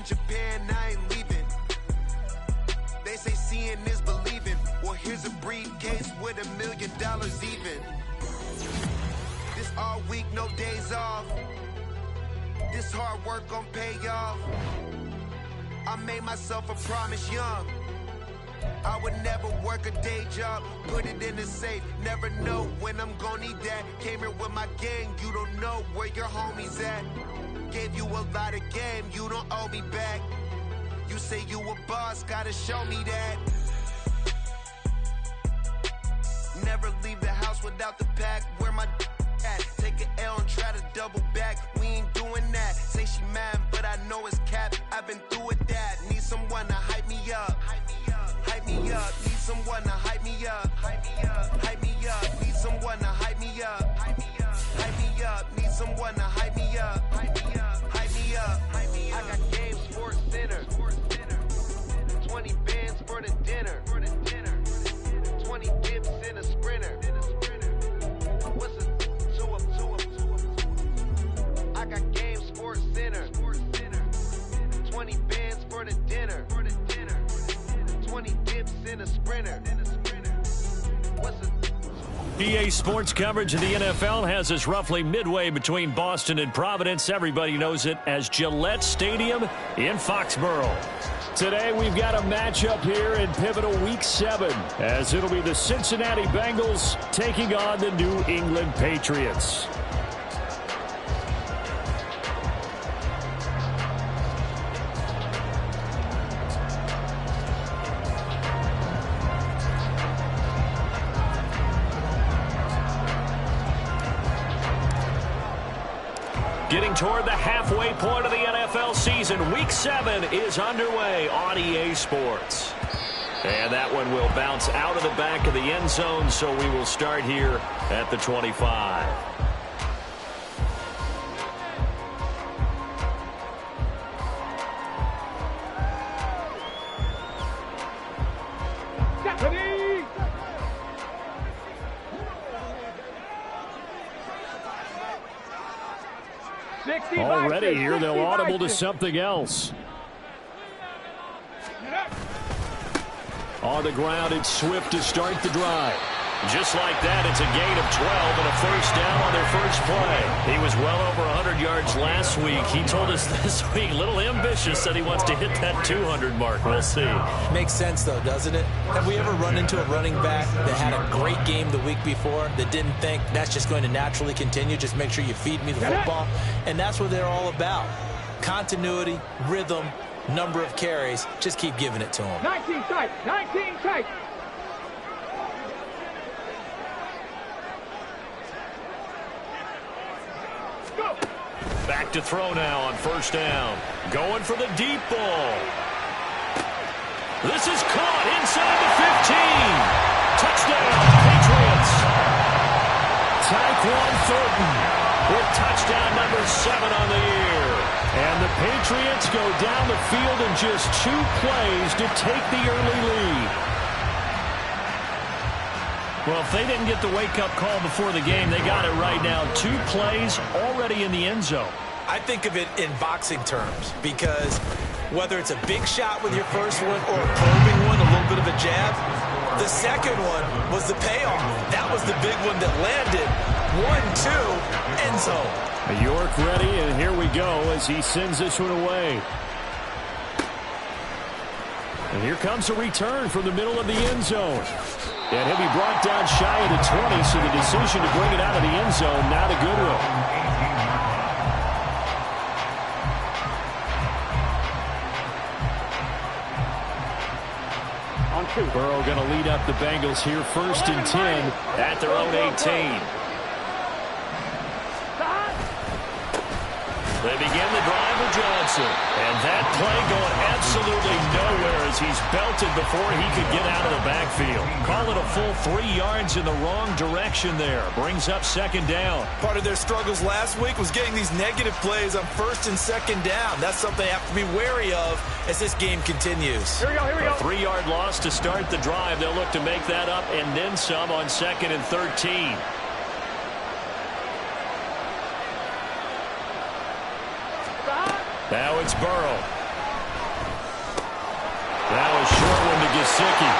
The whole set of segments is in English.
in Japan, I ain't leaving. They say seeing is believing. Well, here's a briefcase with $1 million even. This all week, no days off. This hard work gon' pay off. I made myself a promise young. I would never work a day job, put it in the safe. Never know when I'm gon' need that. Came here with my gang, you don't know where your homies at. Gave you a lot of game, you don't owe me back. You say you a boss, gotta show me that. Never leave the house without the pack. Where my at? Take an L and try to double back. We ain't doing that. Say she mad, but I know it's cap. I've been through with that. Need someone to hype me up. Hype me up, need someone to hype me up. Hype me up, need someone to hype me up. Hype me up, need someone to hype me up. Hype me up, I got game sports dinner. 20 bands for the dinner. 20 dips in a sprinter. What's a two up? I got game sports dinner. 20 bands for the dinner. 20 dips in a sprinter. EA Sports coverage of the NFL has us roughly midway between Boston and Providence. Everybody knows it as Gillette Stadium in Foxborough. Today we've got a matchup here in pivotal Week 7 as it'll be the Cincinnati Bengals taking on the New England Patriots. Getting toward the halfway point of the NFL season, Week 7 is underway on EA Sports. And that one will bounce out of the back of the end zone, so we will start here at the 25. Already here, they'll audible to something else. On the ground, it's Swift to start the drive. Just like that, it's a gain of 12 and a first down on their first play. He was well over 100 yards last week. He told us this week, a little ambitious, that he wants to hit that 200 mark. We'll see. Makes sense, though, doesn't it? Have we ever run into a running back that had a great game the week before that didn't think that's just going to naturally continue? Just make sure you feed me the football. And that's what they're all about. Continuity, rhythm, number of carries. Just keep giving it to them. 19 tight, 19 tight. Back to throw now on first down. Going for the deep ball. This is caught inside the 15. Touchdown, Patriots. Tyquan Thornton with touchdown number 7 on the year. And the Patriots go down the field in just 2 plays to take the early lead. Well, if they didn't get the wake-up call before the game, they got it right now. 2 plays already in the end zone. I think of it in boxing terms because whether it's a big shot with your first one or a probing one, a little bit of a jab, the second one was the payoff. That was the big one that landed. 1-2, end zone. York ready, and here we go as he sends this one away. And here comes a return from the middle of the end zone. And he'll be brought down shy of the 20, so the decision to bring it out of the end zone, not a good one. Burrow going to lead up the Bengals here, 1st and 10 at their own 18. They begin the drive with Johnson. And that play going absolutely nowhere as he's belted before he could get out of the backfield. Call it a full 3 yards in the wrong direction there. Brings up 2nd down. Part of their struggles last week was getting these negative plays on 1st and 2nd down. That's something they have to be wary of as this game continues. Here we go. A 3-yard loss to start the drive. They'll look to make that up and then some on 2nd and 13. Now it's Burrow. Gesicki.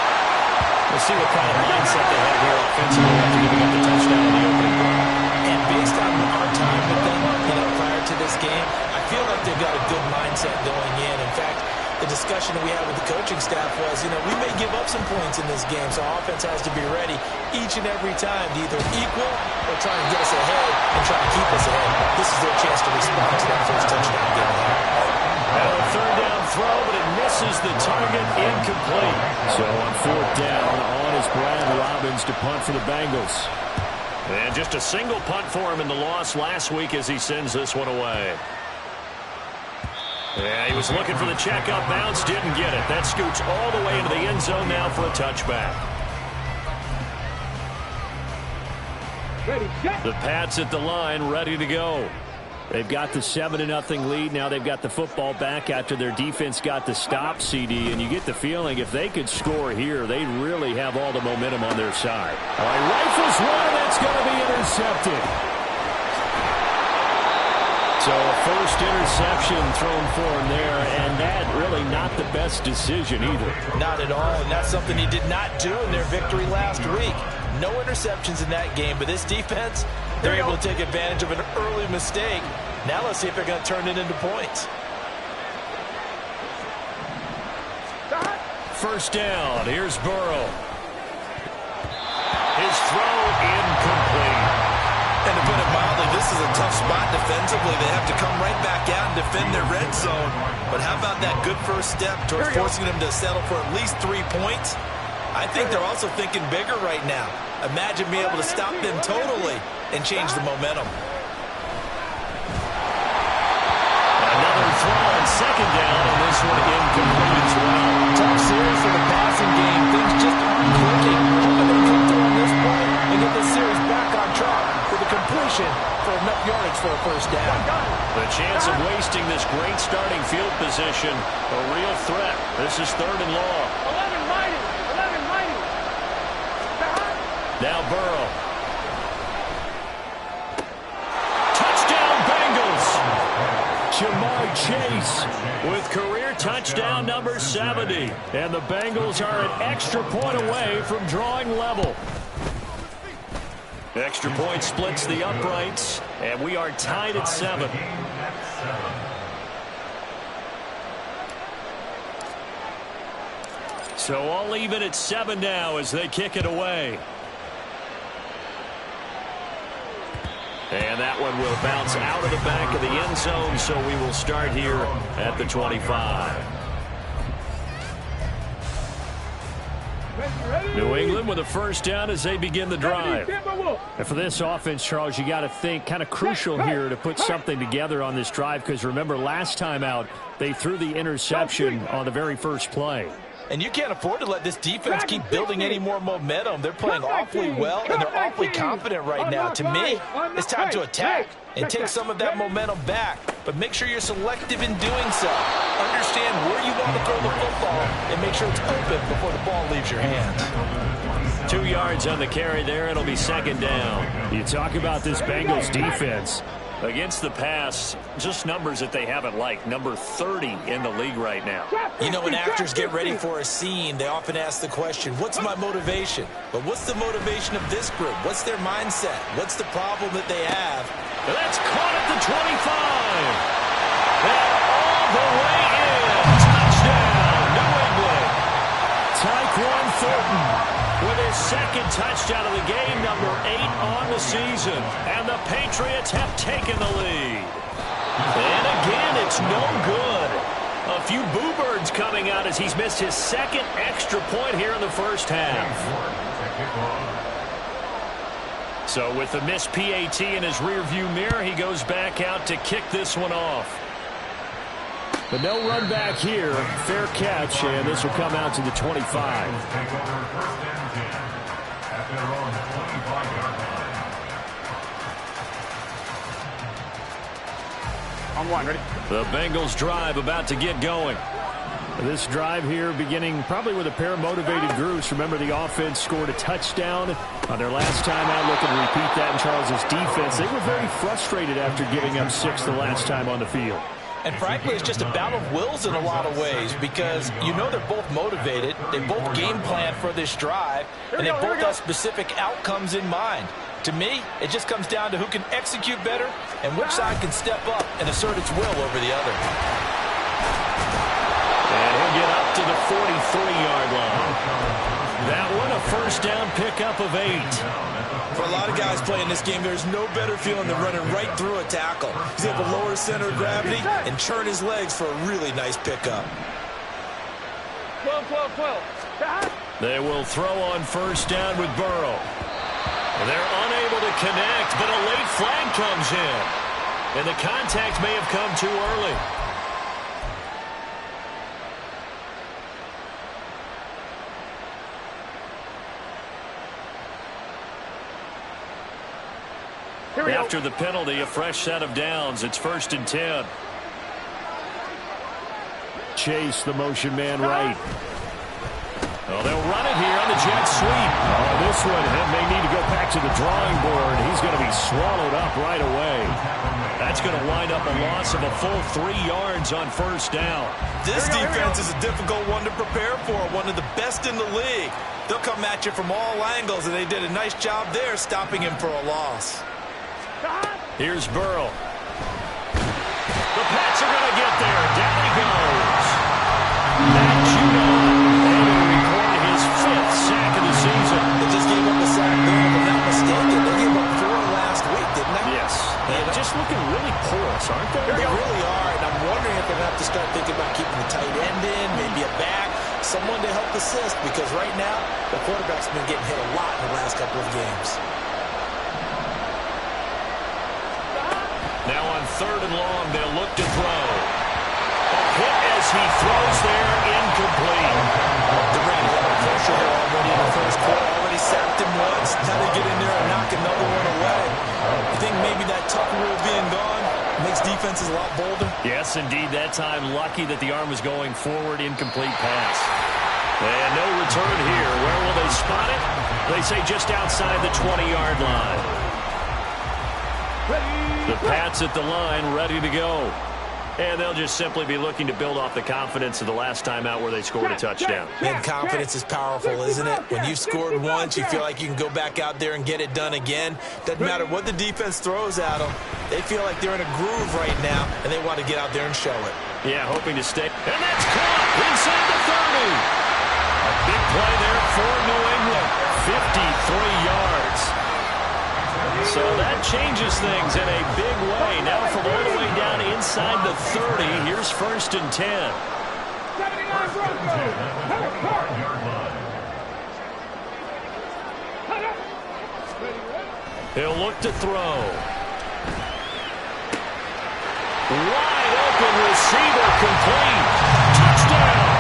We'll see what kind of mindset they have here offensively after giving up the touchdown in the opening drive. And based on our time with them, prior to this game, I feel like they've got a good mindset going in. In fact, the discussion that we had with the coaching staff was, we may give up some points in this game, so offense has to be ready each and every time to either equal or try to get us ahead and try to keep us ahead. This is their chance to respond to that first touchdown game. Now a third down throw, but it misses the target, incomplete. So on fourth down, on is Brad Robbins to punt for the Bengals. And just a single punt for him in the loss last week as he sends this one away. Yeah, he was looking for the checkup bounce, didn't get it. That scoots all the way into the end zone now for a touchback. Ready, set. The Pats at the line, ready to go. They've got the 7-0 lead. Now they've got the football back after their defense got the stop, CD. And you get the feeling if they could score here, they really have all the momentum on their side. All right, rifles one, that's going to be intercepted. So a first interception thrown for him there, and that really not the best decision either. Not at all, and that's something he did not do in their victory last week. No interceptions in that game, but this defense, they're able to take advantage of an early mistake. Now let's see if they're going to turn it into points. First down, here's Burrow. His throw incomplete. And to put it mildly, this is a tough spot defensively. They have to come right back out and defend their red zone. But how about that good first step towards forcing them to settle for at least 3 points? I think they're also thinking bigger right now. Imagine being able to stop them totally and change the momentum. Another throw on second down, and this one incomplete as well. Tough series for the passing game. Things just aren't clicking. Hoping they come through on this point and get this series back on track with a completion for enough yardage for a first down. The chance of wasting this great starting field position, a real threat. This is third and long. 11 mighty. Now Burrow. Touchdown Bengals. Jamar Chase with career touchdown number 70. And the Bengals are an extra point away from drawing level. Extra point splits the uprights, and we are tied at 7. So all even at 7 now as they kick it away. And that one will bounce out of the back of the end zone, so we will start here at the 25. New England with a first down as they begin the drive. And for this offense, Charles, you got to think kind of crucial here to put something together on this drive, because remember last time out they threw the interception on the very first play. And you can't afford to let this defense keep building any more momentum. They're playing awfully well, and they're awfully confident right now. To me, it's time to attack and take some of that momentum back. But make sure you're selective in doing so. Understand where you want to throw the football and make sure it's open before the ball leaves your hands. 2 yards on the carry there. It'll be second down. You talk about this Bengals defense. Against the pass, just numbers that they haven't liked. Number 30 in the league right now. You know, when actors get ready for a scene, they often ask the question, what's my motivation? But what's the motivation of this group? What's their mindset? What's the problem that they have? That's caught at the 25. And all the way in. Touchdown, New England. Tyquan Thornton with his second touchdown of the game, number 8 on the season. And the Patriots have taken the lead. And again, it's no good. A few boo birds coming out as he's missed his second extra point here in the first half. So with the missed PAT in his rearview mirror, he goes back out to kick this one off. But no run back here. Fair catch, and this will come out to the 25. On one, ready? The Bengals drive about to get going. This drive here beginning probably with a pair of motivated groups. Remember, the offense scored a touchdown on their last time out. Looking to repeat that in Charles's defense. They were very frustrated after giving up 6 the last time on the field. And frankly, it's just a battle of wills in a lot of ways because you know they're both motivated. They both game plan for this drive, and they both have specific outcomes in mind. To me, it just comes down to who can execute better and which side can step up and assert its will over the other. And he'll get up to the 43-yard line. That one, a first down pickup of 8. For a lot of guys playing this game, there's no better feeling than running right through a tackle. He's able to lower his center of gravity and turn his legs for a really nice pickup. 12. They will throw on first down with Burrow. They're unable to connect, but a late flag comes in. And the contact may have come too early. After the penalty, a fresh set of downs. It's 1st and 10. Chase, the motion man right. Oh, they'll run it here on the jet sweep. Oh, this one may need to go back to the drawing board. He's going to be swallowed up right away. That's going to wind up a loss of a full 3 yards on first down. This defense is a difficult one to prepare for, one of the best in the league. They'll come at you from all angles, and they did a nice job there stopping him for a loss. Here's Burrow. The Pats are going to get there. Down he goes. Matt Judah. And he recorded his 5th sack of the season. They just gave up a sack there, if I'm not mistaken. They gave up 4 last week, didn't they? Yes. And just looking really porous, aren't they? They really are, and I'm wondering if they're going to have to start thinking about keeping the tight end in, maybe a back, someone to help assist, because right now, the quarterback's been getting hit a lot in the last couple of games. Now on 3rd and long, they'll look to throw. A hit as he throws there, incomplete. Durant had a pressure here already in the first quarter, already sacked him once, had to get in there and knock another one away. You think maybe that tuck rule being gone makes defenses a lot bolder? Yes, indeed. That time, lucky that the arm was going forward, incomplete pass. And no return here. Where will they spot it? They say just outside the 20-yard line. The Pats at the line, ready to go. And they'll just simply be looking to build off the confidence of the last time out where they scored a touchdown. Man, confidence is powerful, isn't it? When you've scored once, you feel like you can go back out there and get it done again. Doesn't matter what the defense throws at them. They feel like they're in a groove right now, and they want to get out there and show it. Yeah, hoping to stay. And that's caught inside the 30. A big play there for New England. 53 yards. So that changes things in a big way. Now from all the way down inside the 30, here's 1st and 10. He'll look to throw. Wide open receiver, complete. Touchdown.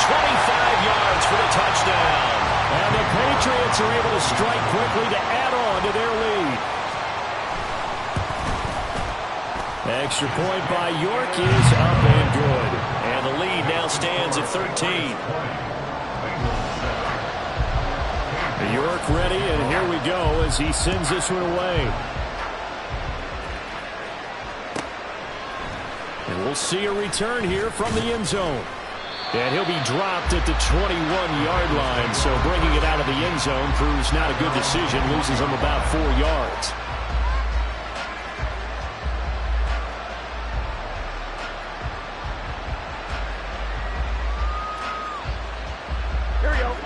25 yards for the touchdown. And the Patriots are able to strike quickly to add on to their lead. Extra point by York is up and good. And the lead now stands at 13. York ready, and here we go as he sends this one away. And we'll see a return here from the end zone. And he'll be dropped at the 21-yard line, so bringing it out of the end zone proves not a good decision, loses him about 4 yards.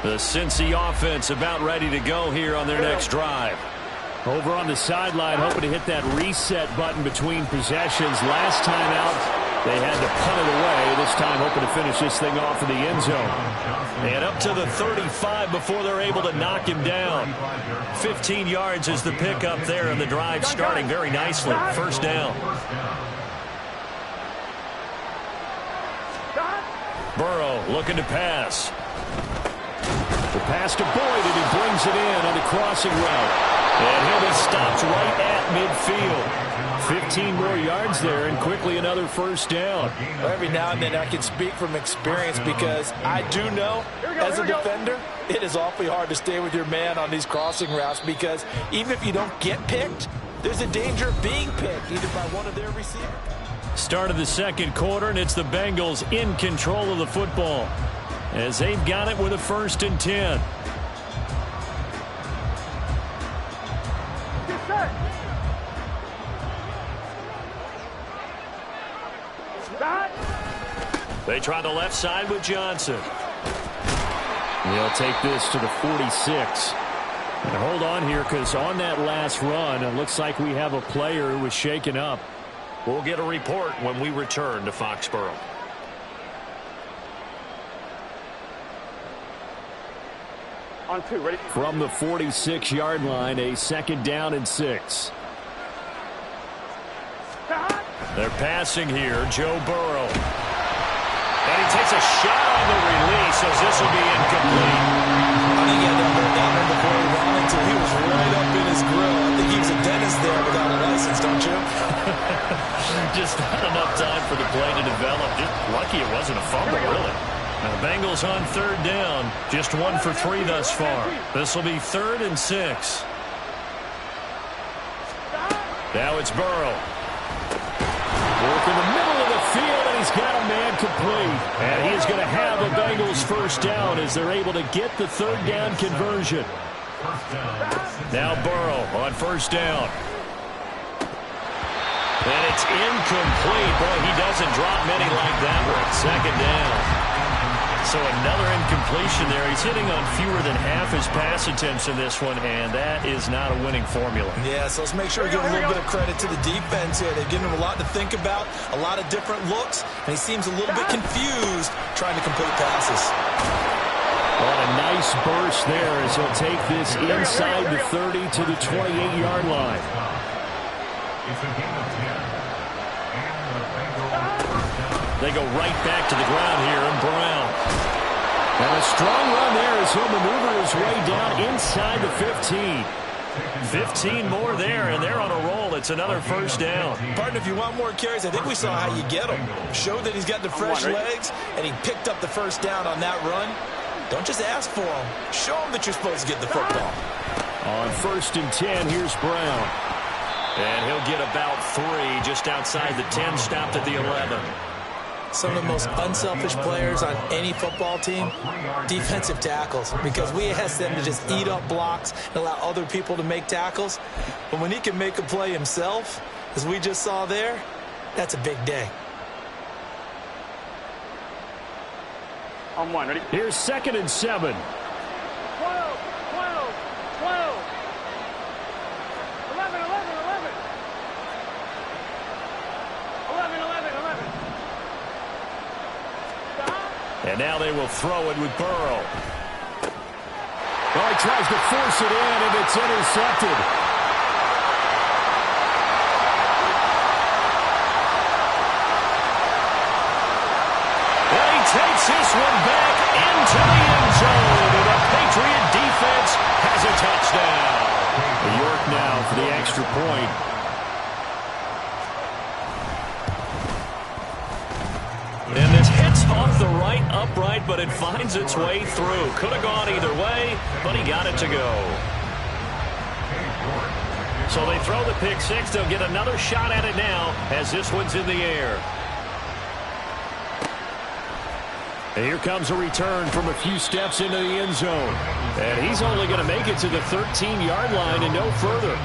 The Cincy offense about ready to go here on their next drive. Over on the sideline, hoping to hit that reset button between possessions. Last time out, they had to punt it away. This time hoping to finish this thing off in the end zone. And up to the 35 before they're able to knock him down. 15 yards is the pickup there, and the drive starting very nicely. First down. Burrow looking to pass. The pass to Boyd, and he brings it in on the crossing route. And he'll be stopped right at midfield. 15 more yards there, and quickly another first down. Well, every now and then I can speak from experience because I do know, as a defender, it is awfully hard to stay with your man on these crossing routes because even if you don't get picked, there's a danger of being picked, either by one of their receivers. Start of the second quarter, and it's the Bengals in control of the football as they've got it with a 1st and 10. They try the left side with Johnson. He'll take this to the 46. And hold on here, because on that last run, it looks like we have a player who was shaken up. We'll get a report when we return to Foxborough. On 2, ready? From the 46-yard line, a 2nd down and 6. They're passing here, Joe Burrow. And he takes a shot on the release, as this will be incomplete. I think he had that hold down there before he ran until he was right up in his grill. I think he was a dentist there without a license, don't you? Just not enough time for the play to develop. Just lucky it wasn't a fumble, really. Now, the Bengals on 3rd down. Just 1 for 3 thus far. This will be 3rd and 6. Now it's Burrow. Work in the middle of the field, and he's got a man complete. And he is going to have a Bengals 1st down as they're able to get the 3rd down conversion. Now Burrow on 1st down. And it's incomplete. Boy, he doesn't drop many like that one. 2nd down. So another incompletion there. He's hitting on fewer than half his pass attempts in this one, and that is not a winning formula. Yeah, so let's make sure we give a little bit of credit to the defense here. They've given him a lot to think about, a lot of different looks, and he seems a little bit confused trying to complete passes. What a nice burst there as he'll take this inside the 30 to the 28-yard line. They go right back to the ground here, and Brown. And a strong run there as he'll maneuver his way down inside the 15. 15 more there, and they're on a roll. It's another 1st down. Partner, if you want more carries, I think we saw how you get them. Showed that he's got the fresh legs, and he picked up the 1st down on that run. Don't just ask for them. Show them that you're supposed to get the football. On 1st and 10, here's Brown. And he'll get about 3 just outside the 10, stopped at the 11. Some of the most unselfish players on any football team, defensive tackles, because we ask them to just eat up blocks and allow other people to make tackles. But when he can make a play himself, as we just saw there, that's a big day. On 1, ready? Here's 2nd and 7. 12, 12, 12. 11, 11, 11. 11, 11, 11. And now they will throw it with Burrow. Well, he tries to force it in, and it's intercepted. And he takes this one back into the end zone, and the Patriot defense has a touchdown. York now for the extra point. And this hits off the right upright, but it finds its way through. Could have gone either way, but he got it to go. So they throw the pick 6. They'll get another shot at it now as this one's in the air. And here comes a return from a few steps into the end zone. And he's only going to make it to the 13-yard line and no further.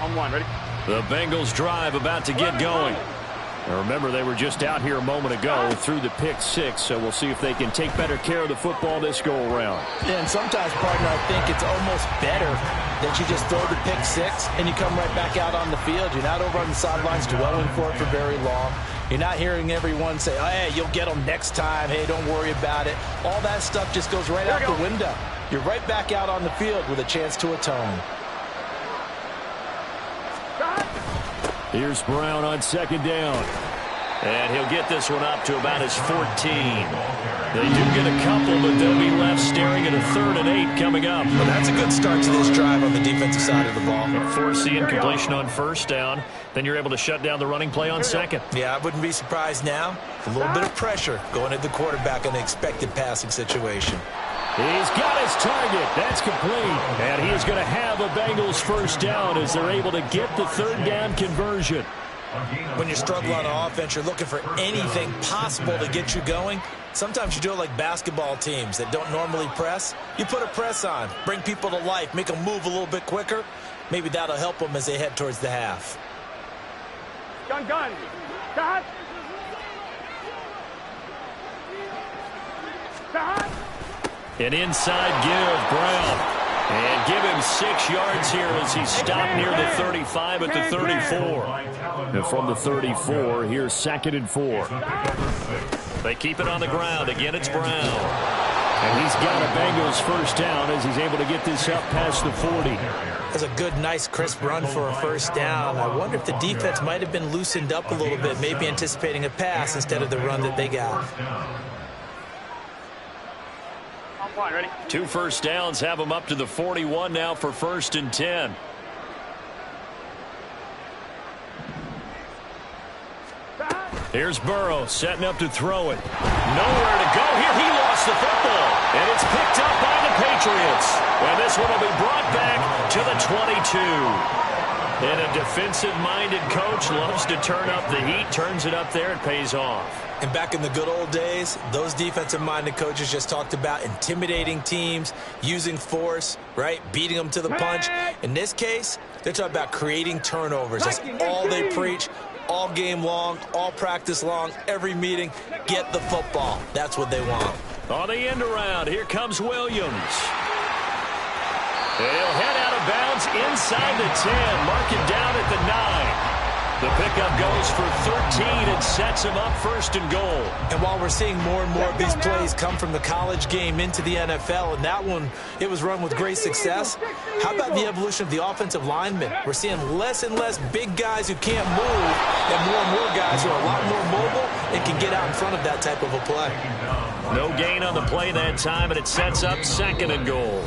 On 1, ready? The Bengals drive about to get going. Now remember, they were just out here a moment ago through the pick 6, so we'll see if they can take better care of the football this go-around. Yeah, and sometimes, partner, I think it's almost better that you just throw the pick 6 and you come right back out on the field. You're not over on the sidelines dwelling for it for very long. You're not hearing everyone say, oh, hey, you'll get them next time. Hey, don't worry about it. All that stuff just goes right out the window. You're right back out on the field with a chance to atone. Here's Brown on 2nd down. And he'll get this one up to about his 14. They do get a couple, but they'll be left staring at a 3rd and 8 coming up. Well, that's a good start to this drive on the defensive side of the ball. Force the incompletion on 1st down. Then you're able to shut down the running play on 2nd. Yeah, I wouldn't be surprised now. A little bit of pressure going at the quarterback in the expected passing situation. He's got his target. That's complete. And he is going to have a Bengals 1st down as they're able to get the 3rd down conversion. When you're struggling on offense, you're looking for anything possible to get you going. Sometimes you do it like basketball teams that don't normally press. You put a press on, bring people to life, make them move a little bit quicker. Maybe that'll help them as they head towards the half. Gun. Cut. An inside give, Brown. And give him 6 yards here as he stopped near the 35 at the 34. And from the 34, here's 2nd and 4. They keep it on the ground. Again, it's Brown. And he's got a Bengals 1st down as he's able to get this up past the 40. That's a good, nice, crisp run for a 1st down. I wonder if the defense might have been loosened up a little bit, maybe anticipating a pass instead of the run that they got. Ready? 2 1st downs have him up to the 41 now for 1st and 10. Here's Burrow setting up to throw it. Nowhere to go here. He lost the football. And it's picked up by the Patriots. And this one will be brought back to the 22. And a defensive-minded coach loves to turn up the heat, turns it up there, it pays off. And back in the good old days, those defensive-minded coaches just talked about intimidating teams, using force, right, beating them to the punch. In this case, they're talking about creating turnovers. That's all they preach, all game long, all practice long, every meeting. Get the football. That's what they want. On the end around, here comes Williams. He'll head out of bounds inside the 10. Mark it down at the 9. The pickup goes for 13 and sets him up 1st and goal. And while we're seeing more and more of these plays come from the college game into the NFL, and that one, it was run with great success, how about the evolution of the offensive linemen? We're seeing less and less big guys who can't move and more guys who are a lot more mobile and can get out in front of that type of a play. No gain on the play that time, and it sets up 2nd and goal.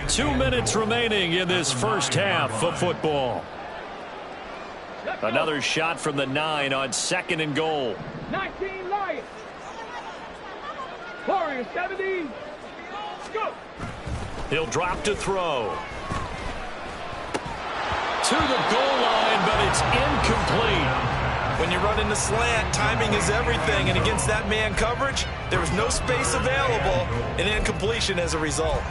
2 minutes remaining in this 1st half of football. Another shot from the 9 on 2nd and goal. 19 Lions. Warriors 17. Go. He'll drop to throw. To the goal line, but it's incomplete. When you run into slant, timing is everything. And against that man coverage, there was no space available, and incompletion as a result.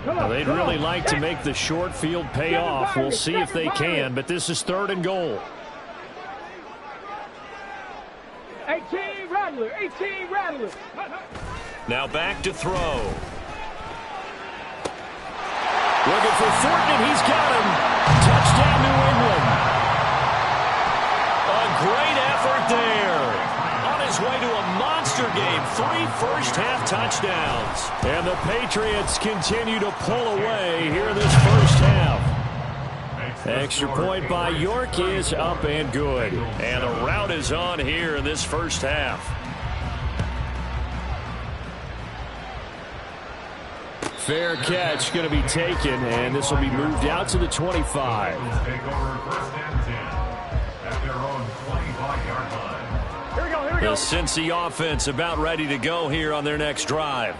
Well, they'd really like to make the short field pay off. We'll see if they can, but this is 3rd and goal. 18 Rattler. Now back to throw. Looking for Thornton, and he's got him. Touchdown, New England. A great effort there. On his way to a monster game. 3 first-half touchdowns. And the Patriots continue to pull away here in this 1st half. Extra point by York is up and good. And the route is on here in this 1st half. Fair catch going to be taken, and this will be moved out to the 25. The Cincy offense about ready to go here on their next drive.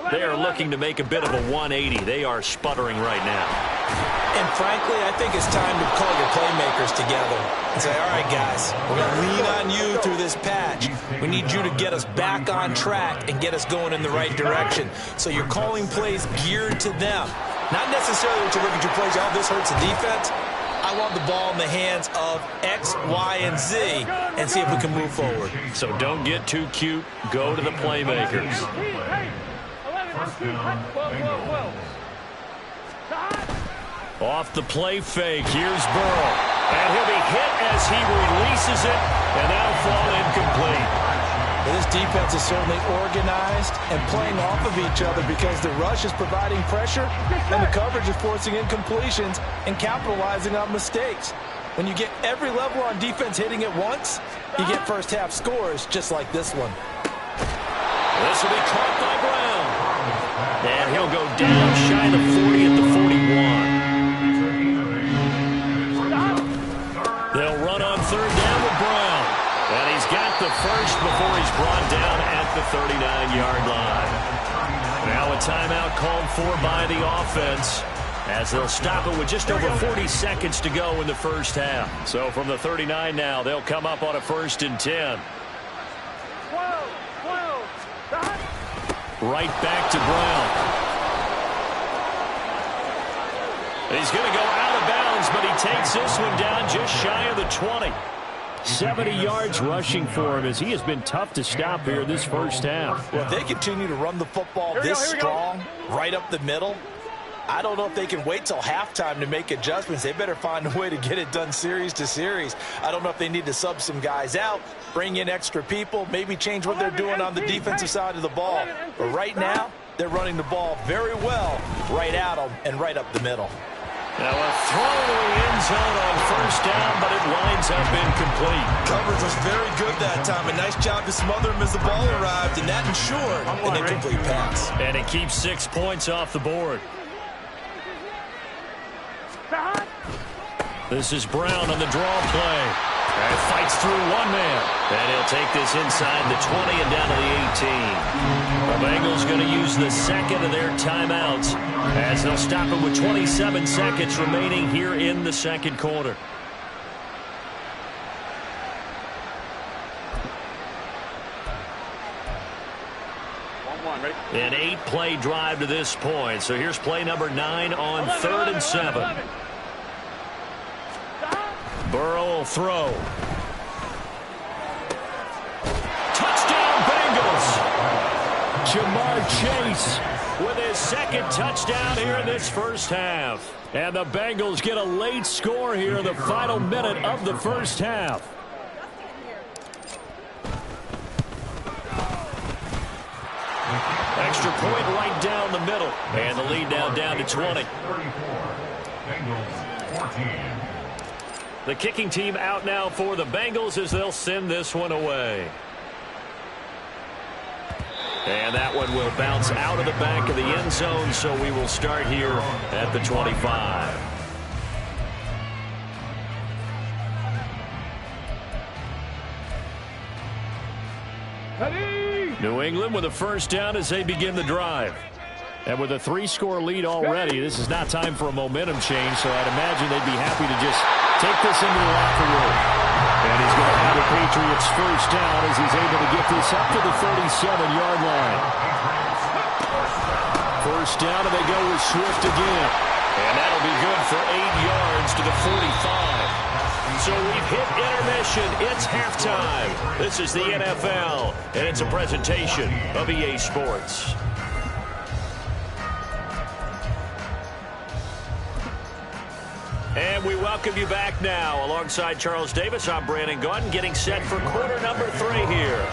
They are looking to make a bit of a 180. They are sputtering right now. And frankly, I think it's time to call your playmakers together and say, all right, guys, we're going to lean on you through this patch. We need you to get us back on track and get us going in the right direction. So you're calling plays geared to them. Not necessarily to look at your plays, oh, this hurts the defense. I want the ball in the hands of X, Y, and Z and see if we can move forward. So don't get too cute. Go to the playmakers. Off the play fake. Here's Burrow. And he'll be hit as he releases it. And that'll fall incomplete. Well, this defense is certainly organized and playing off of each other because the rush is providing pressure and the coverage is forcing incompletions and capitalizing on mistakes. When you get every level on defense hitting at once, you get first half scores just like this one. This will be caught by Brown. And he'll go down shy of the 40 at the 41. They'll run on third down with Brown. And he's got the first before he's brought down at the 39-yard line. Now a timeout called for by the offense, as they'll stop it with just over 40 seconds to go in the first half. So from the 39 now, they'll come up on a 1st and 10. Right back to Brown. He's going to go out of bounds, but he takes this one down just shy of the 20. 70 yards rushing for him, as he has been tough to stop here this first half. Well, if they continue to run the football this strong, right up the middle, I don't know if they can wait till halftime to make adjustments. They better find a way to get it done series to series. I don't know if they need to sub some guys out, bring in extra people, maybe change what they're doing on the defensive side of the ball. But right now, they're running the ball very well right at them and right up the middle. Now a throw to the end zone on first down, but it winds up incomplete. Coverage was very good that time. A nice job to smother him as the ball arrived, and that ensured an incomplete pass. And it keeps 6 points off the board. This is Brown on the draw play. And fights through one man. And he'll take this inside the 20 and down to the 18. The Bengals going to use the second of their timeouts, as they'll stop it with 27 seconds remaining here in the second quarter. An 8-play drive to this point. So here's play number 9 on 3rd and 7. Burrow will throw. Touchdown Bengals! Jamar Chase with his second touchdown here in this first half. And the Bengals get a late score here in the final minute of the first half. Extra point right down the middle. And the lead now down to 20. The kicking team out now for the Bengals as they'll send this one away. And that one will bounce out of the back of the end zone, so we will start here at the 25. New England with a first down as they begin the drive. And with a 3-score lead already, this is not time for a momentum change, so I'd imagine they'd be happy to just take this into the locker room. And he's going to have the Patriots first down as he's able to get this up to the 37-yard line. First down, and they go with Swift again. And that'll be good for 8 yards to the 45. So we've hit intermission. It's halftime. This is the NFL, and it's a presentation of EA Sports. And we welcome you back now. Alongside Charles Davis, I'm Brandon Gaudin, getting set for quarter number 3 here.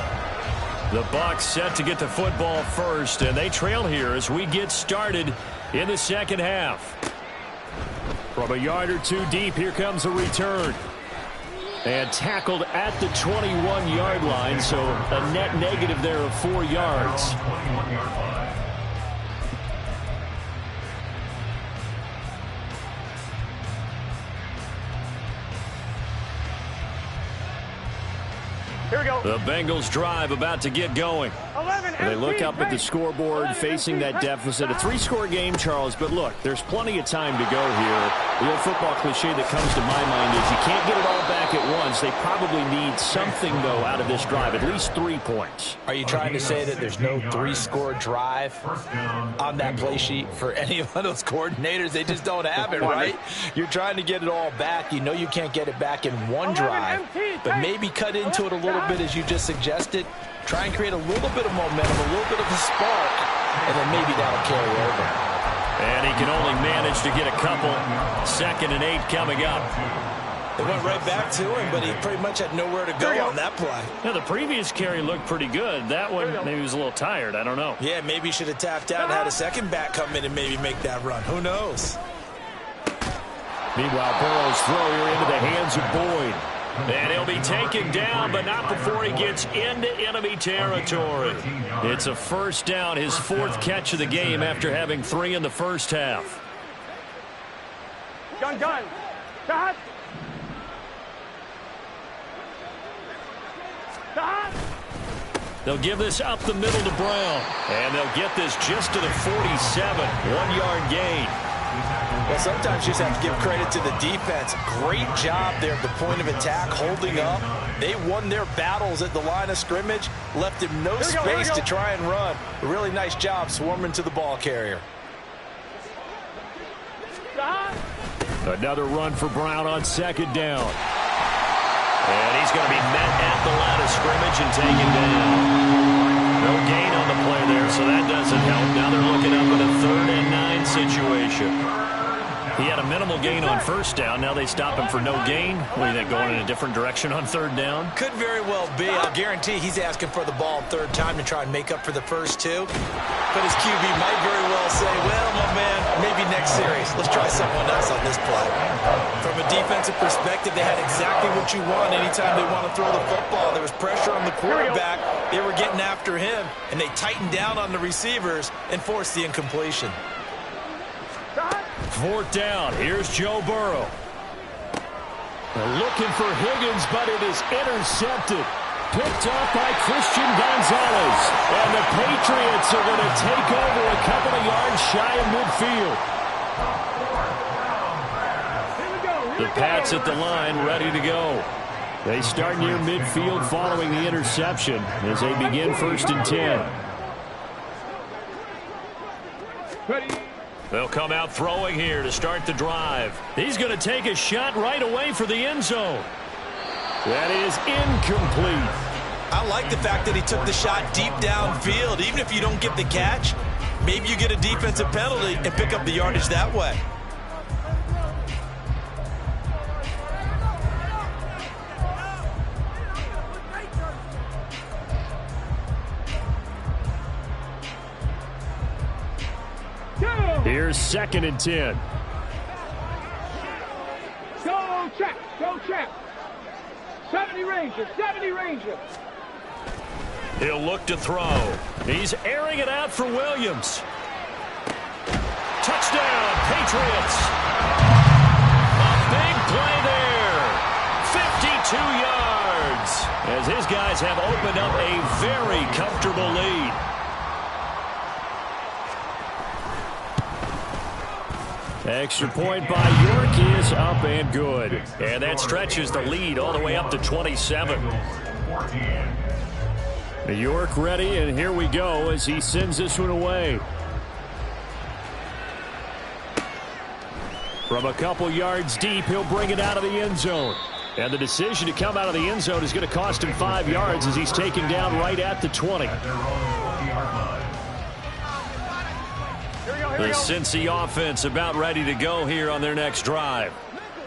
The Bucs set to get the football first, and they trail here as we get started in the second half. From a yard or two deep, here comes a return. And tackled at the 21-yard line, so a net negative there of 4 yards. Here we go. The Bengals drive about to get going. And they look up at the scoreboard, facing that deficit. A 3-score game, Charles, but look, there's plenty of time to go here. The old football cliche that comes to my mind is you can't get it all back at once. They probably need something, though, out of this drive, at least 3 points. Are you trying to say that there's no 3-score drive on that play sheet for any of those coordinators? They just don't have it, right? You're trying to get it all back. You know you can't get it back in one drive, but maybe cut into it a little bit as you just suggested. Try and create a little bit of momentum, a little bit of a spark, and then maybe that'll carry over. And he can only manage to get a couple. 2nd and 8 coming up. They went right back to him, but he pretty much had nowhere to go on that play. Now, the previous carry looked pretty good. That one, maybe he was a little tired. I don't know. Yeah, maybe he should have tapped out and had a second back come in and maybe make that run. Who knows? Meanwhile, Burrow's throw here into the hands of Boyd. And he'll be taken down, but not before he gets into enemy territory. It's a first down, his 4th catch of the game after having 3 in the first half. Gun. Stop. They'll give this up the middle to Brown. And they'll get this just to the 47. 1-yard gain. Well, sometimes you just have to give credit to the defense. Great job there at the point of attack, holding up. They won their battles at the line of scrimmage, left him no space to try and run. A really nice job swarming to the ball carrier. Another run for Brown on 2nd down. And he's going to be met at the line of scrimmage and taken down. No gain on the play there, so that doesn't help. Now they're looking up at a 3rd and 9 situation. He had a minimal gain on 1st down. Now they stop him for no gain. What do you think, going in a different direction on 3rd down? Could very well be. I'll guarantee he's asking for the ball 3rd time to try and make up for the first 2. But his QB might very well say, well, my man, maybe next series. Let's try someone else on this play. From a defensive perspective, they had exactly what you want anytime they want to throw the football. There was pressure on the quarterback. They were getting after him, and they tightened down on the receivers and forced the incompletion. 4th down. Here's Joe Burrow. They're looking for Higgins, but it is intercepted. Picked off by Christian Gonzalez. And the Patriots are going to take over a couple of yards shy of midfield. The Pats at the line, ready to go. They start near midfield following the interception as they begin 1st and 10. Ready. They'll come out throwing here to start the drive. He's going to take a shot right away for the end zone. That is incomplete. I like the fact that he took the shot deep downfield. Even if you don't get the catch, maybe you get a defensive penalty and pick up the yardage that way. Here's 2nd and 10. Go check. 70 Ranger. He'll look to throw. He's airing it out for Williams. Touchdown, Patriots. A big play there. 52 yards. As his guys have opened up a very comfortable lead. Extra point by York is up and good. And that stretches the lead all the way up to 27. York ready, and here we go as he sends this one away. From a couple yards deep, he'll bring it out of the end zone. And the decision to come out of the end zone is going to cost him 5 yards as he's taken down right at the 20. The Cincy offense about ready to go here on their next drive.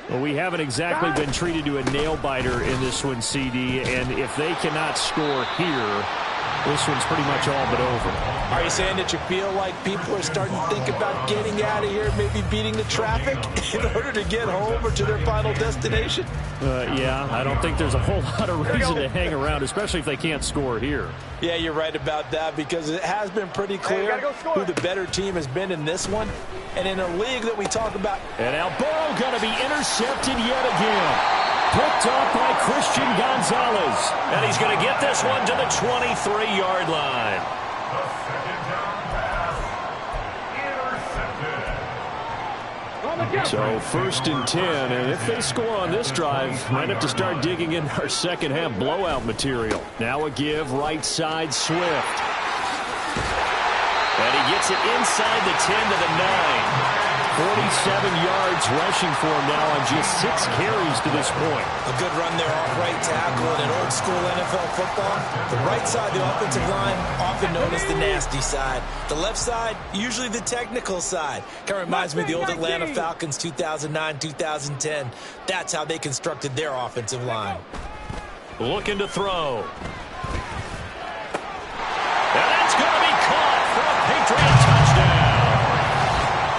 Well, we haven't exactly been treated to a nail-biter in this one, CD, and if they cannot score here, this one's pretty much all but over. Are you saying that you feel like people are starting to think about getting out of here, maybe beating the traffic in order to get home or to their final destination? Yeah, I don't think there's a whole lot of reason to hang around, especially if they can't score here. Yeah, you're right about that because it has been pretty clear who the better team has been in this one. And in a league that we talk about. And now Burrow going to be intercepted yet again. Picked off by Christian Gonzalez. And he's going to get this one to the 23-yard line. So 1st and 10, and if they score on this drive, might have to start digging in our second half blowout material. Now a give, right side, Swift. And he gets it inside the 10 to the 9. 47 yards rushing for him now on just 6 carries to this point. A good run there off right tackle in an old school NFL football. The right side, the offensive line, often known as the nasty side. The left side, usually the technical side. Kind of reminds me of the old Atlanta Falcons 2009-2010. That's how they constructed their offensive line. Looking to throw. And that's going to be caught for a Patriot touchdown.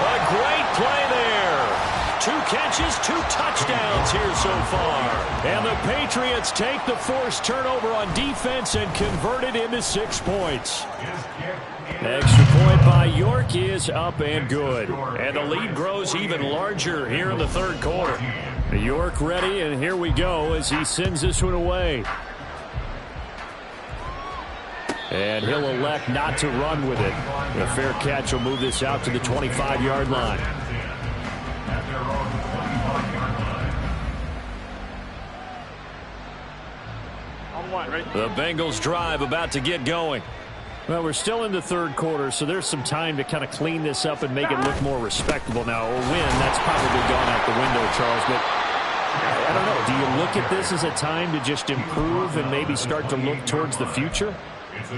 A great play there. 2 catches, 2 touchdowns here so far. And the Patriots take the forced turnover on defense and convert it into 6 points. Extra point by York is up and good. And the lead grows even larger here in the third quarter. York ready, and here we go as he sends this one away. And he'll elect not to run with it. A fair catch will move this out to the 25-yard line. The Bengals drive about to get going. Well, we're still in the third quarter, so there's some time to kind of clean this up and make it look more respectable. Now, a win, that's probably gone out the window, Charles, but I don't know. Do you look at this as a time to just improve and maybe start to look towards the future?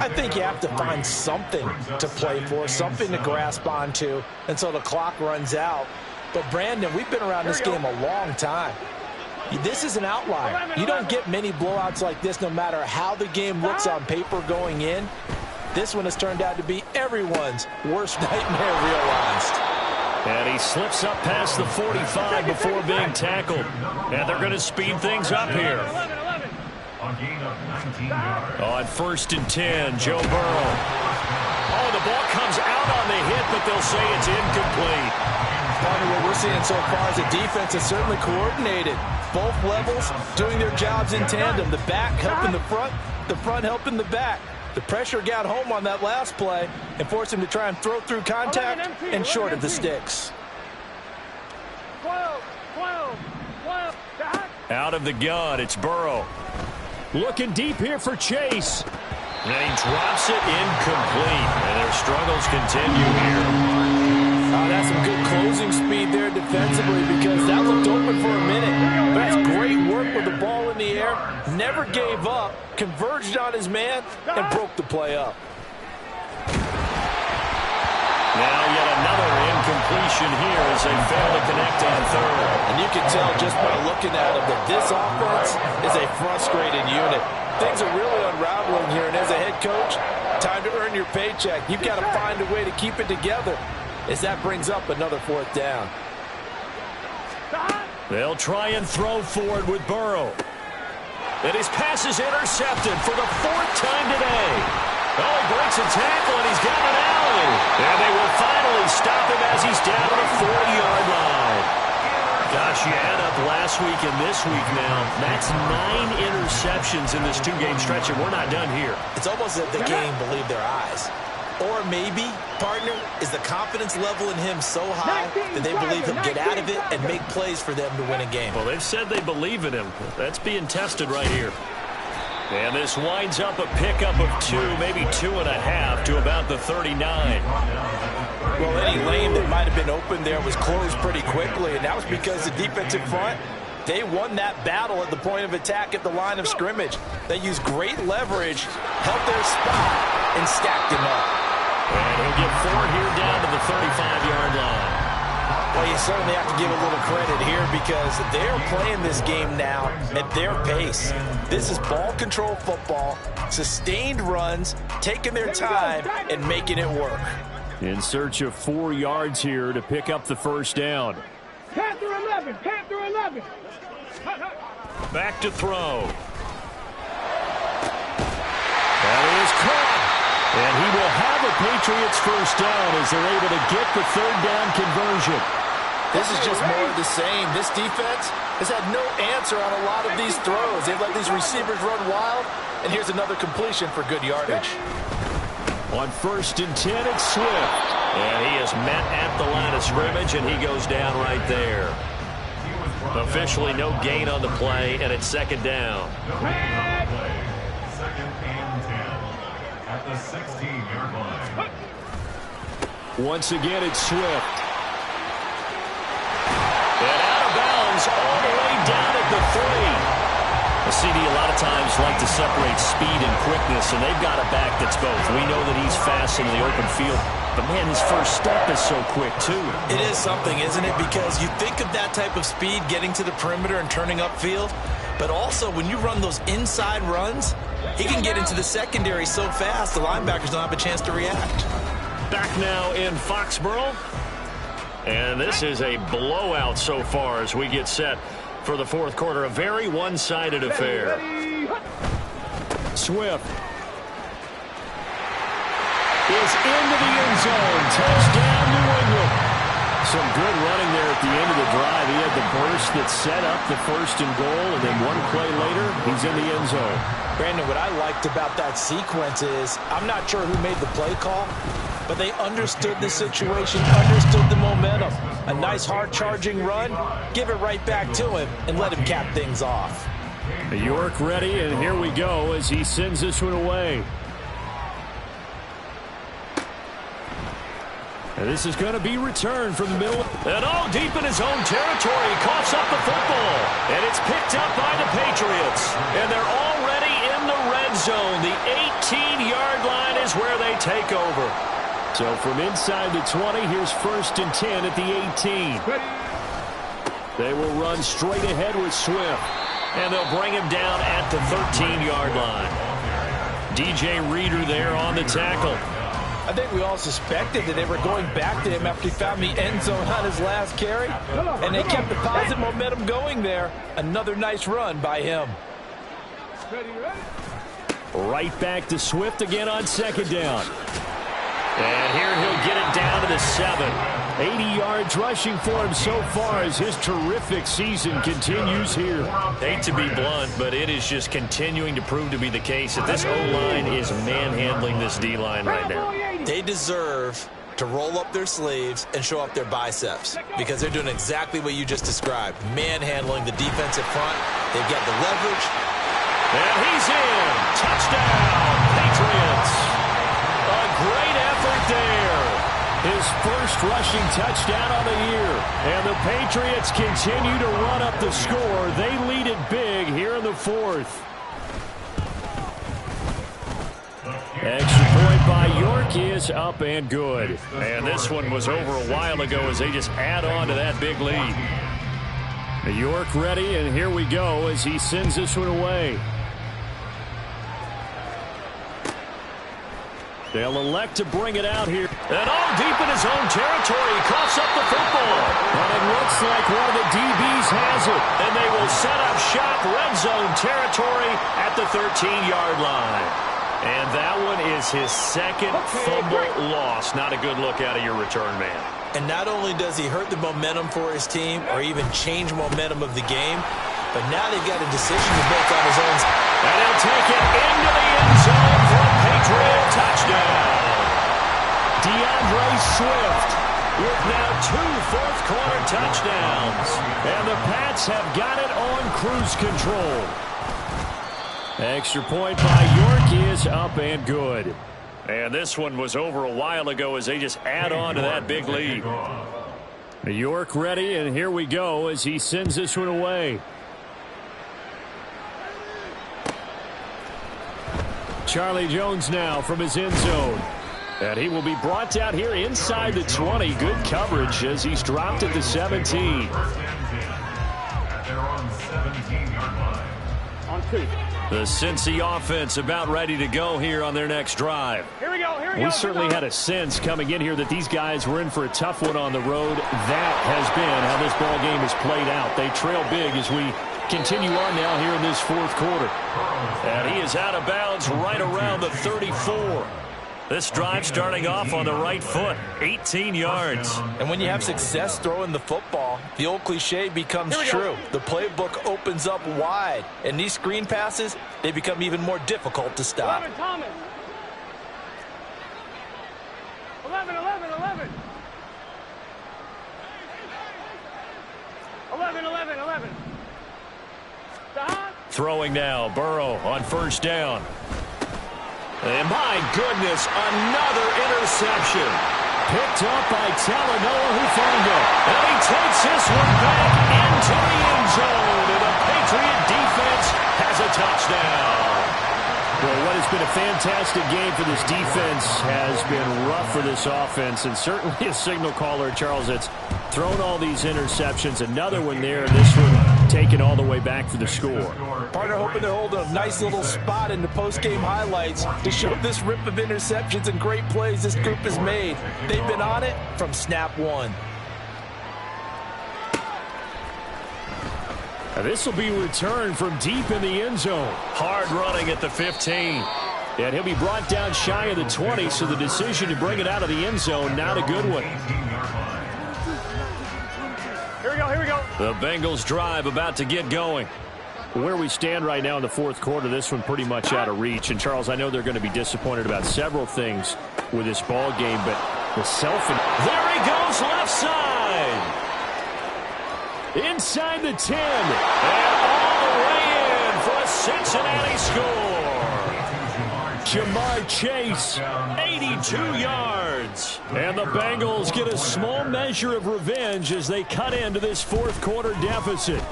I think you have to find something to play for, something to grasp onto until the clock runs out. But, Brandon, we've been around this game a long time. This is an outlier. You don't get many blowouts like this no matter how the game looks on paper going in. This one has turned out to be everyone's worst nightmare realized. And he slips up past the 45 before being tackled. And they're going to speed things up here. On 1st and 10, Joe Burrow. Oh, the ball comes out on the hit, but they'll say it's incomplete. What we're seeing so far is the defense is certainly coordinated. Both levels doing their jobs in tandem. The back helping the front helping the back. The pressure got home on that last play and forced him to try and throw through contact and short of the sticks. Out of the gun, it's Burrow. Looking deep here for Chase. And he drops it incomplete. And their struggles continue here. That's some good closing speed there defensively because that looked open for a minute. That's great work with the ball in the air. Never gave up, converged on his man, and broke the play up. Now yet another incompletion here as they fail to connect on third. And you can tell just by looking at him that this offense is a frustrated unit. Things are really unraveling here, and as a head coach, time to earn your paycheck. You've got to find a way to keep it together as that brings up another 4th down. They'll try and throw forward with Burrow. And his pass is intercepted for the 4th time today. Oh, he breaks a tackle, and he's got an alley. And they will finally stop him as he's down to the 40-yard line. Gosh, you add up last week and this week now. That's 9 interceptions in this 2-game stretch, and we're not done here. It's almost as if the game believed their eyes. Or maybe, partner, is the confidence level in him so high that they believe he'll get out of it and make plays for them to win a game. Well, they've said they believe in him. That's being tested right here. And this winds up a pickup of 2, maybe 2.5 to about the 39. Well, any lane that might have been open there was closed pretty quickly, and that was because the defensive front, they won that battle at the point of attack at the line of scrimmage. They used great leverage, held their spot, and stacked him up. And he'll get 4 here down to the 35-yard line. Well, you certainly have to give a little credit here because they're playing this game now at their pace. This is ball control football, sustained runs, taking their time, and making it work. In search of 4 yards here to pick up the 1st down. Panther 11, Panther 11. Back to throw. That is caught. And he will have a Patriots 1st down as they're able to get the 3rd down conversion. This is just more of the same. This defense has had no answer on a lot of these throws. They've let these receivers run wild, and here's another completion for good yardage. On 1st and 10, it's Swift. And he is met at the line of scrimmage, and he goes down right there. Officially no gain on the play, and it's 2nd down. At the 16-yard line. Once again, it's Swift. And out of bounds all the way down at the 3. The CD a lot of times like to separate speed and quickness, and they've got a back that's both. We know that he's fast in the open field, but, man, his first step is so quick, too. It is something, isn't it? Because you think of that type of speed getting to the perimeter and turning upfield, but also when you run those inside runs, he can get into the secondary so fast the linebackers don't have a chance to react. Back now in Foxborough. And this is a blowout so far as we get set for the fourth quarter. A very one-sided affair. Swift is into the end zone. Touchdown, New England. Some good running there at the end of the drive. He had the burst that set up the first and goal, and then one play later, he's in the end zone. Brandon, what I liked about that sequence is I'm not sure who made the play call, but they understood the situation, understood the momentum. A nice hard-charging run, give it right back to him, and let him cap things off. York ready, and here we go as he sends this one away. And this is going to be returned from the middle. And all deep in his own territory. He coughs up the football. And it's picked up by the Patriots. And they're already in the red zone. The 18-yard line is where they take over. So from inside the 20, here's 1st and 10 at the 18. They will run straight ahead with Swift. And they'll bring him down at the 13-yard line. DJ Reader there on the tackle. I think we all suspected that they were going back to him after he found the end zone on his last carry. And they kept the positive momentum going there. Another nice run by him. Right back to Swift again on 2nd down. And here he'll get it down to the 7. 80 yards rushing for him so far as his terrific season continues here. Hate to be blunt, but it is just continuing to prove to be the case that this O-line is manhandling this D-line right now. They deserve to roll up their sleeves and show up their biceps because they're doing exactly what you just described, manhandling the defensive front. They've got the leverage. And he's in. Touchdown, Patriots. A great effort there. His first rushing touchdown on the year. And the Patriots continue to run up the score. They lead it big here in the 4th. Extra point by York is up and good. And this one was over a while ago as they just add on to that big lead. York ready, and here we go as he sends this one away. They'll elect to bring it out here. And all deep in his own territory. He coughs up the football. And it looks like one of the DBs has it. And they will set up shop, red zone territory at the 13-yard line. And that one is his second fumble loss. Not a good look out of your return man. And not only does he hurt the momentum for his team or even change momentum of the game, but now they've got a decision to make on his own. And he'll take it into the end zone for a Patriot touchdown. DeAndre Swift with now 2 fourth-quarter touchdowns. And the Pats have got it on cruise control. Extra point by York is up and good. And this one was over a while ago as they just add on to that big lead. York ready, and here we go as he sends this one away. Charlie Jones now from his end zone. And he will be brought down here inside the 20. Good coverage as he's dropped at the 17. The Cincy offense about ready to go here on their next drive. Here we go, here we go. We certainly had a sense coming in here that these guys were in for a tough one on the road. That has been how this ball game has played out. They trail big as we continue on now here in this fourth quarter. And he is out of bounds right around the 34. This drive starting off on the right foot, 18 yards. And when you have success throwing the football, the old cliche becomes true. The playbook opens up wide, and these screen passes, they become even more difficult to stop. 11, Thomas. 11, 11, 11. 11, 11, 11. Throwing now, Burrow on first down. And my goodness, another interception. Picked up by Talanoa Hufanga. And he takes this one back into the end zone. And the Patriot defense has a touchdown. Well, what has been a fantastic game for this defense has been rough for this offense. And certainly a signal caller, Charles, that's thrown all these interceptions. Another one there, and this one taken all the way back for the score. Partner hoping to hold a nice little spot in the post-game highlights to show this rip of interceptions and great plays this group has made. They've been on it from snap one. And this will be returned from deep in the end zone. Hard running at the 15. And he'll be brought down shy of the 20, so the decision to bring it out of the end zone, not a good one. Here we go, here we go. The Bengals drive about to get going. Where we stand right now in the fourth quarter, this one pretty much out of reach. And, Charles, I know they're going to be disappointed about several things with this ball game, but the there he goes, left side. Inside the 10. And all the way in for a Cincinnati score. Jamar Chase, 82 yards. And the Bengals get a small measure of revenge as they cut into this fourth quarter deficit.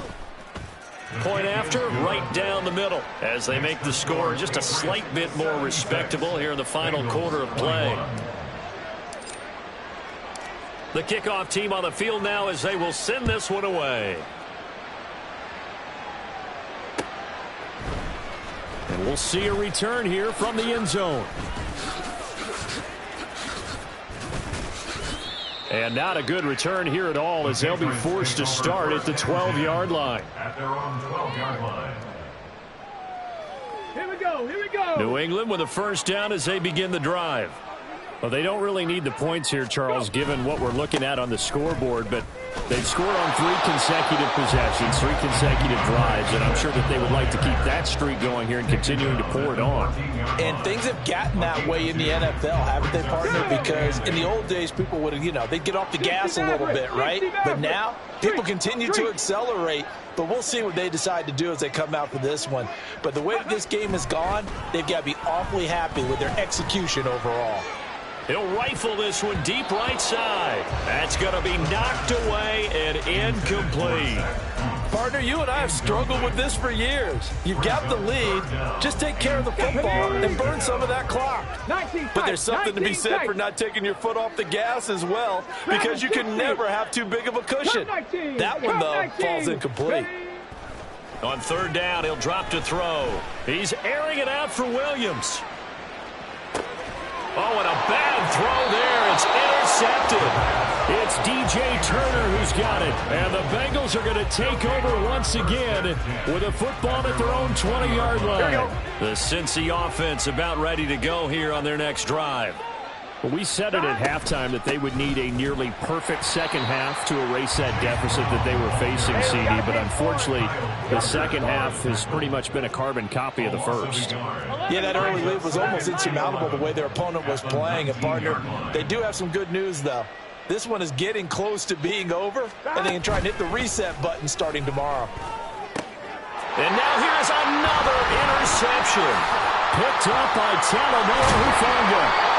Point after, right down the middle, as they make the score just a slight bit more respectable here in the final quarter of play. The kickoff team on the field now as they will send this one away. And we'll see a return here from the end zone. And not a good return here at all as they'll be forced to start at the 12-yard line. At their own 12-yard line. Here we go, here we go. New England with a first down as they begin the drive. Well, they don't really need the points here, Charles, given what we're looking at on the scoreboard, but they've scored on 3 consecutive possessions, 3 consecutive drives, and I'm sure that they would like to keep that streak going here and continuing to pour it on. And things have gotten that way in the NFL, haven't they, partner? Because in the old days, people would, they'd get off the gas a little bit, right? But now, people continue to accelerate, but we'll see what they decide to do as they come out for this one. But the way that this game has gone, they've got to be awfully happy with their execution overall. He'll rifle this one deep right side. That's going to be knocked away and incomplete. Partner, you and I have struggled with this for years. You've got the lead. Just take care of the football and burn some of that clock. But there's something to be said for not taking your foot off the gas as well, because you can never have too big of a cushion. That one, though, falls incomplete. On third down, he'll drop to throw. He's airing it out for Williams. Oh, and a bad throw there. It's intercepted. It's DJ Turner who's got it. And the Bengals are going to take over once again with a football at their own 20-yard line. The Cincy offense about ready to go here on their next drive. Well, we said it at halftime that they would need a nearly perfect second half to erase that deficit that they were facing, CD. But unfortunately, the second half has pretty much been a carbon copy of the first. Yeah, that early lead was almost insurmountable the way their opponent was playing. And, partner, they do have some good news, though. This one is getting close to being over, and they can try and hit the reset button starting tomorrow. And now here's another interception. Picked up by Talanoa Hufanga.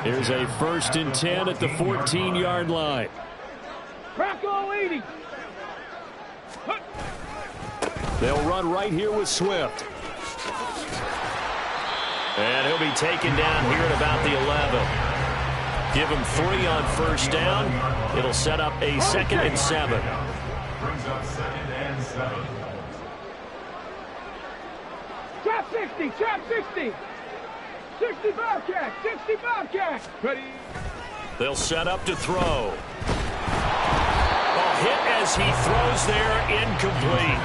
Here's a 1st and 10 at the 14-yard line. Crackle 80. They'll run right here with Swift. And he'll be taken down here at about the 11. Give him 3 on first down. It'll set up a 2nd and 7. Brings up 2nd and 7. Trap 60, trap 60. 60 Bobcat, 60 Bobcat. Ready. They'll set up to throw. A hit as he throws there, incomplete.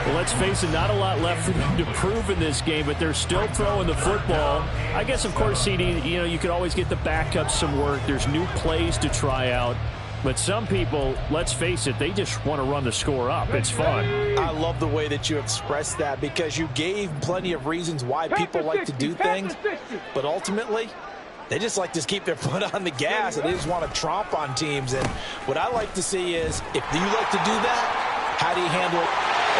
Well, let's face it, not a lot left for them to prove in this game, but they're still throwing the football. I guess, of course, CD, you could always get the backups some work. There's new plays to try out. But some people, let's face it, they just want to run the score up. It's fun. I love the way that you expressed that, because you gave plenty of reasons why people like to do things. But ultimately, they just like to keep their foot on the gas, and they just want to tromp on teams. And what I like to see is, if you like to do that, how do you handle it?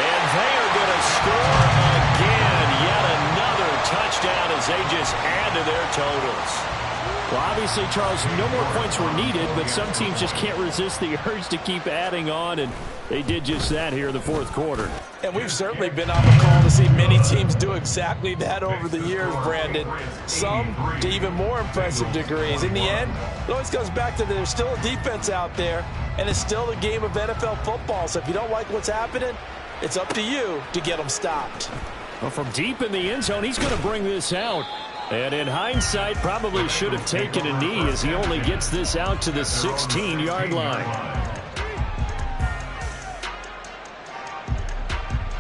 And they are going to score again. Yet another touchdown as they just add to their totals. Well, obviously, Charles, no more points were needed, but some teams just can't resist the urge to keep adding on, and they did just that here in the fourth quarter. And we've certainly been on the call to see many teams do exactly that over the years, Brandon. Some to even more impressive degrees. In the end, it always comes back to there's still a defense out there, and it's still a game of NFL football. So if you don't like what's happening, it's up to you to get them stopped. Well, from deep in the end zone, he's going to bring this out. And in hindsight, probably should have taken a knee as he only gets this out to the 16-yard line.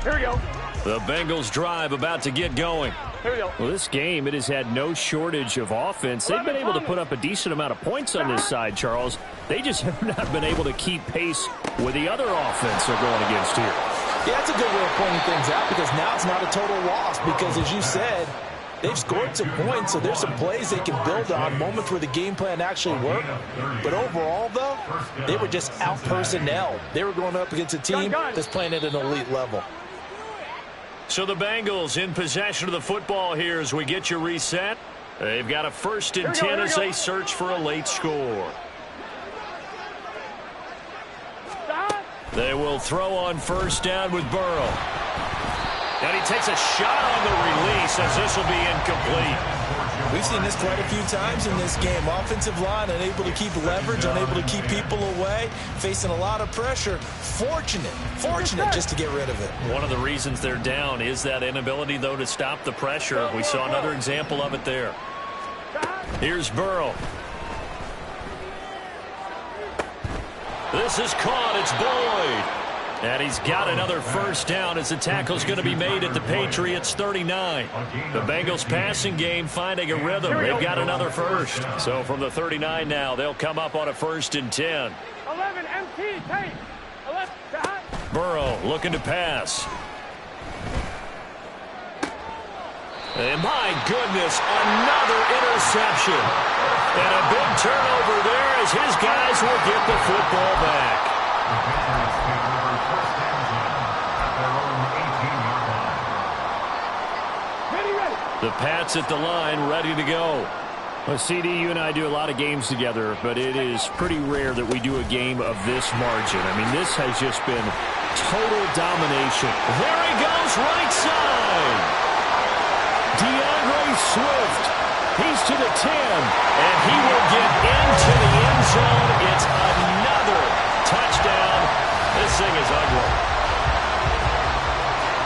Here we go. The Bengals drive about to get going. Here we go. Well, this game, it has had no shortage of offense. They've been able to put up a decent amount of points on this side, Charles. They just have not been able to keep pace with the other offense they're going against here. Yeah, that's a good way of pointing things out because now it's not a total loss because, as you said, they've scored some points, so there's some plays they can build on, moments where the game plan actually worked. But overall, though, they were just out-personnel. They were going up against a team that's playing at an elite level. So the Bengals in possession of the football here as we get you reset. They've got a 1st and 10 as they search for a late score. They will throw on 1st down with Burrow. And he takes a shot on the release as this will be incomplete. We've seen this quite a few times in this game. Offensive line unable to keep leverage, unable to keep people away, facing a lot of pressure. Fortunate just to get rid of it. One of the reasons they're down is that inability, though, to stop the pressure. We saw another example of it there. Here's Burrow. This is caught. It's Boyd. And he's got another 1st down as the tackle's going to be made at the Patriots 39. The Bengals passing game finding a rhythm. They've got another 1st. So from the 39 now, they'll come up on a 1st and 10. 11 MT, take. 11, Burrow looking to pass. And my goodness, another interception. And a big turnover there as his guys will get the football back. The Pats at the line, ready to go. Well, CD, you and I do a lot of games together, but it is pretty rare that we do a game of this margin. I mean, this has just been total domination. There he goes, right side. DeAndre Swift. He's to the 10, and he will get into the end zone. It's another touchdown. This thing is ugly.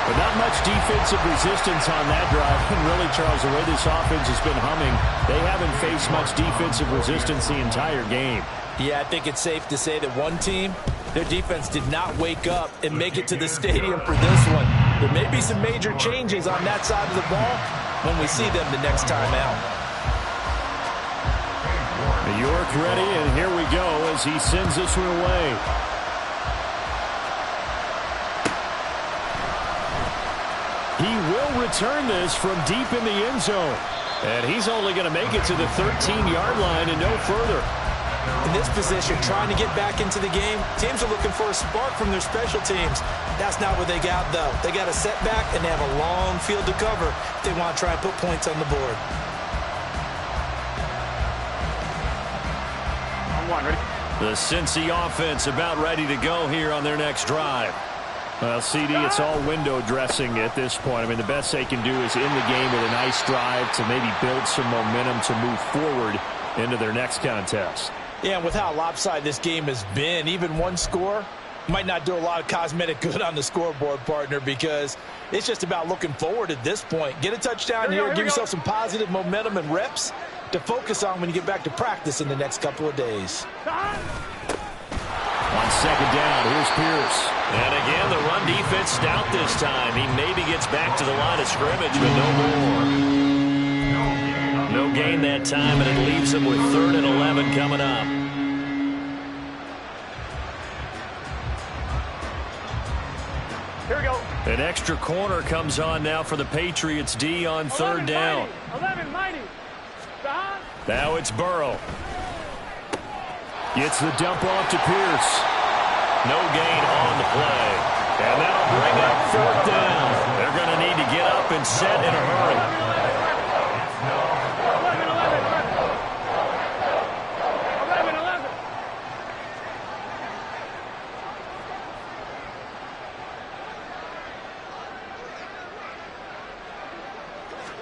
But not much defensive resistance on that drive. And really, Charles, the way this offense has been humming, they haven't faced much defensive resistance the entire game. Yeah, I think it's safe to say that one team, their defense did not wake up and make it to the stadium for this one. There may be some major changes on that side of the ball when we see them the next time out. York ready, and here we go as he sends this one away. He will return this from deep in the end zone. And he's only going to make it to the 13-yard line and no further. In this position, trying to get back into the game, teams are looking for a spark from their special teams. That's not what they got, though. They got a setback, and they have a long field to cover if they want to try and put points on the board. The Cincy offense about ready to go here on their next drive. Well, CD, it's all window dressing at this point. I mean, the best they can do is in the game with a nice drive to maybe build some momentum to move forward into their next contest. Yeah, and with how lopsided this game has been, even one score might not do a lot of cosmetic good on the scoreboard, partner, because it's just about looking forward at this point. Get a touchdown here, give yourself some positive momentum and reps to focus on when you get back to practice in the next couple of days. On 2nd down, here's Pierce. And again, the run defense stout this time. He maybe gets back to the line of scrimmage, but no more. No gain that time, and it leaves him with 3rd and 11 coming up. Here we go. An extra corner comes on now for the Patriots D on 3rd down. 11, mighty. Now it's Burrow. Gets the dump off to Pierce. No gain on the play. And that'll bring up 4th down. They're going to need to get up and set in a hurry.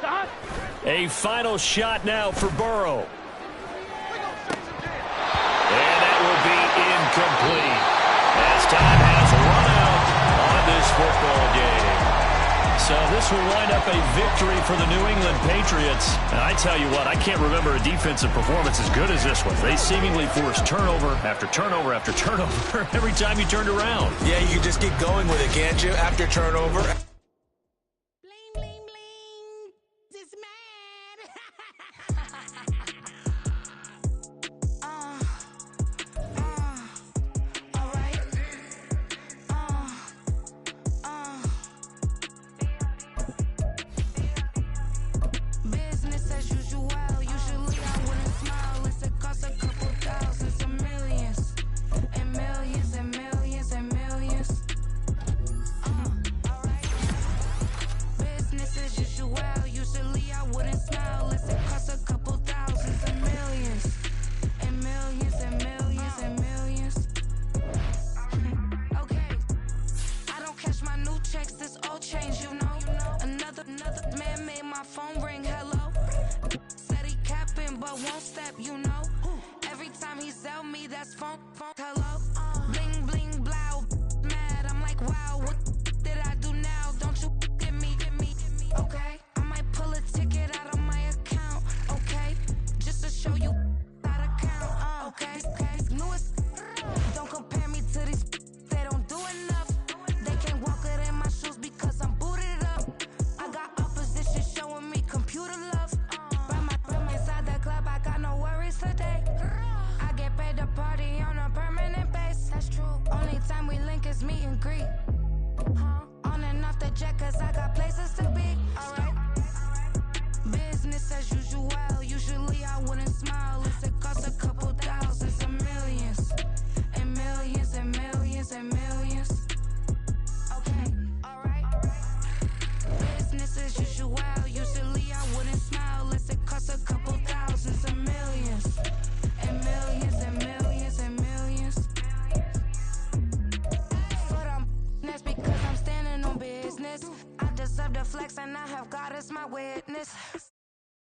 11. A final shot now for Burrow. And that will be incomplete as time has run out on this football game. So this will wind up a victory for the New England Patriots. And I tell you what, I can't remember a defensive performance as good as this one. They seemingly forced turnover after turnover after turnover every time you turned around. Yeah, you can just keep going with it, can't you? After turnover. Bling, bling, bling. This mad. All right. Business as usual. Usually I wouldn't smile. Unless it costs a couple thousands or millions. And millions and millions and millions. Alright. Business as usual. Usually I wouldn't smile. Unless it costs a couple thousands and millions. And millions and millions and millions. Okay. I don't cash my new checks, this old change, you know. Another man made my phone ring, hello. Said he capping, but won't step, you know. Every time he sell me, that's phone, hello. Bling, bling, blow, mad, I'm like, wow, what did I do now? Don't you get me, okay? I might pull a ticket out of my account, okay? Just to show you how to count, okay? Newest, don't compare me to these, they don't do enough. They can't walk it in my shoes because I'm booted up. I got opposition showing me computer love. From inside the club, I got no worries today. I get paid to party on a permanent base. That's true. Only time we link is meet and greet. On and off the jet, cause I got places to be. Alright. Business as usual. Usually I wouldn't smile if it costs a couple thousands or millions. And millions and millions and millions. Okay, alright. Business as usual. Usually I wouldn't smile unless it costs a couple thousands or millions. And millions and millions and millions. But that's because I'm standing on business. I deserve the flex and I have God as my witness.